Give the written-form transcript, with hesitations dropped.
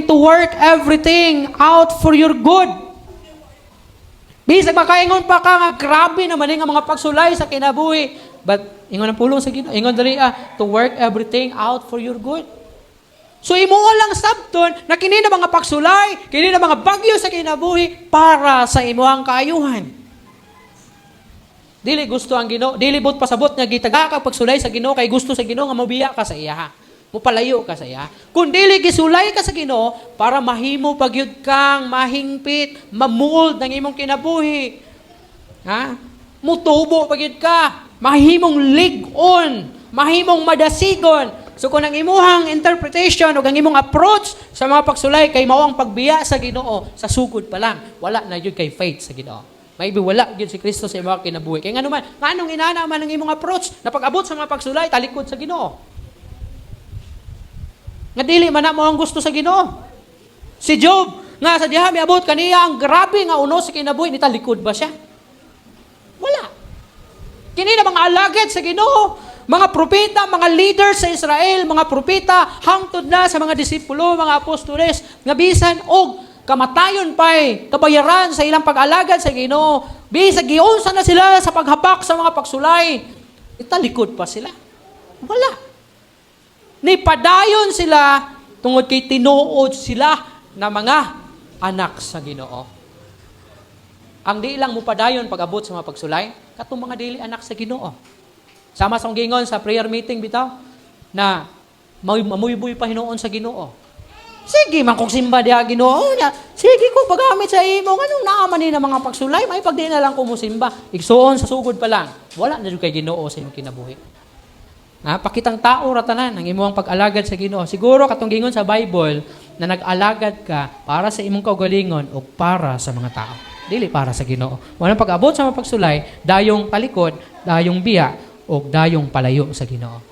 to work everything out for your good. Bisag makaingon pa ka nga, grabe naman nga mga pagsulay sa kinabuhi. But, ingon ang pulong sa Ginoo, ingon dali to work everything out for your good. So, imuha lang sabton na kini na mga pagsulay, kini na mga bagyo sa kinabuhi para sa imuhang kaayuhan. Dili gusto ang Ginoo, dili bot pasabot nga gitaga ka pagsulay sa Ginoo kay gusto sa Ginoo nga mobiya ka sa iya. Mupalayo ka sa iya. Kung dili gisulay ka sa Ginoo para mahimo pagyud kang mahingpit, mamold ng imong kinabuhi. Ha? Mutubo pagyud ka, mahimong lig-on, mahimong madasigon. So kung ang imuhang interpretation o ang imong approach sa mga pagsulay kay mao ang pagbiya sa Ginoo, sa sugod pa lang, wala na yun kay faith sa Ginoo. Maybe wala yun si Kristo sa imong kinabuhi. Kaya nga naman, anong inana man ang imong approach na pag-abot sa mga pagsulay, talikod sa Ginoo. Nga dili man na mo ang gusto sa Ginoo. Si Job, nga sa diha miabot kaniya ang grabe nga uno sa kinabuhi, nitalikod ba siya? Wala. Kini na mga alagad sa Ginoo, mga propeta, mga leaders sa Israel, mga propeta, hangtod na sa mga disipulo, mga apostoles, nga bisan og kamatayon pa'y kabayaran sa ilang pag-alagad sa Ginoo. Bisag giunsa na sila sa paghapak sa mga pagsulay. Italikod pa sila. Wala. Nipadayon sila tungod kay tinuod sila na mga anak sa Ginoo. Ang di lang mo padayon pag-abot sa mga pagsulay, katong mga dili anak sa Ginoo. Sama sa gingon sa prayer meeting bitaw na mamuyboy pa hinuon sa Ginoo. Sige man kung simba diha Ginoo nya. Sige ko pagamit sa imo nganong naaman ni na mga pagsulay, may pagdi na lang ko mo simba. Igsuon sa sugod pa lang. Wala na jud kay Ginoo sa imong kinabuhi. Pakitang tao ratanan ang imong pag-alagad sa Ginoo. Siguro katong gingon sa Bible na nag-alagad ka para sa imong kaugalingon o para sa mga tao. Dili para sa Ginoo. Walang pag-abot sa mga pagsulay, dayong palikod, dayong biya o dayong palayo sa Ginoo.